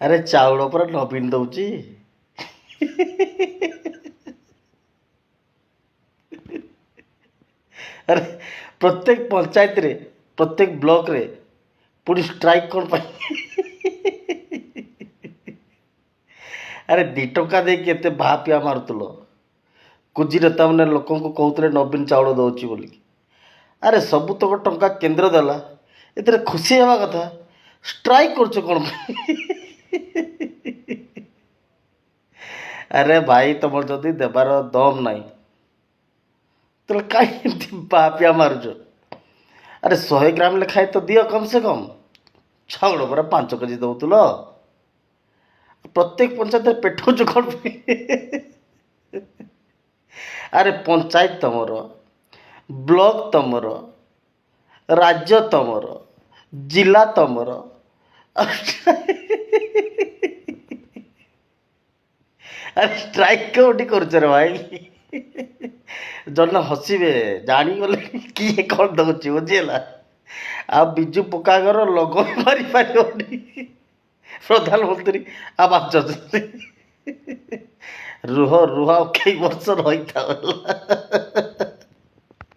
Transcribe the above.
ଆରେ ଚାଉଳ ପରା ନବୀନ ଦଉଛି। ଆରେ ପ୍ରତ୍ୟେକ ପଞ୍ଚାୟତରେ ପ୍ରତ୍ୟେକ ବ୍ଲକରେ ପୁଣି ଷ୍ଟ୍ରାଇକ୍ କ'ଣ ପାଇଁ? ଆରେ 2 ଟଙ୍କା ଦେଇକି ଏତେ ବାହା ପିଆ ମାରୁଥିଲ। କୁଜି ନେତାମାନେ ଲୋକଙ୍କୁ କହୁଥିଲେ ନବୀନ ଚାଉଳ ଦେଉଛି ବୋଲିକି। ଆରେ ସବୁତକ ଟଙ୍କା କେନ୍ଦ୍ର ଦେଲା, ଏଥିରେ ଖୁସି ହେବା କଥା। ଷ୍ଟ୍ରାଇକ୍ କରୁଛ କ'ଣ ପାଇଁ? ଆରେ ଭାଇ, ତମର ଯଦି ଦେବାର ଦମ୍ ନାହିଁ ତାହେଲେ କାହିଁ ଏମିତି ବାପିଆ ମାରୁଛ? ଆରେ 100 ଗ୍ରାମ ଲେଖାଏଁ ତ ଦିଅ କମ୍ ସେ କମ୍। ଚାଉଳ ପରା 5 କେଜି ଦଉଥିଲ। ପ୍ରତ୍ୟେକ ପଞ୍ଚାୟତରେ ପେଟଉଛ କ'ଣ ପାଇଁ? ଆରେ ପଞ୍ଚାୟତ ତମର, ବ୍ଲକ ତମର, ରାଜ୍ୟ ତମର, ଜିଲ୍ଲା ତମର। ଆରେ ଷ୍ଟ୍ରାଇକ୍ କେଉଁଠି କରୁଛ ରେ ଭାଇ? ଜଣେ ହସିବେ, ଜାଣିଗଲେ କିଏ କ'ଣ ଦେଉଛି ବୁଝିହେଲା। ଆଉ ବିଜୁ ପକ୍କାଘର ଲୋଗ ମାରିପାରିବନି ପ୍ରଧାନମନ୍ତ୍ରୀ ଆବାସ ଯୋଜନା। ରୁହ ରୁହ, ଆଉ କେଇ ବର୍ଷ ରହିଥାଅ ହେଲା।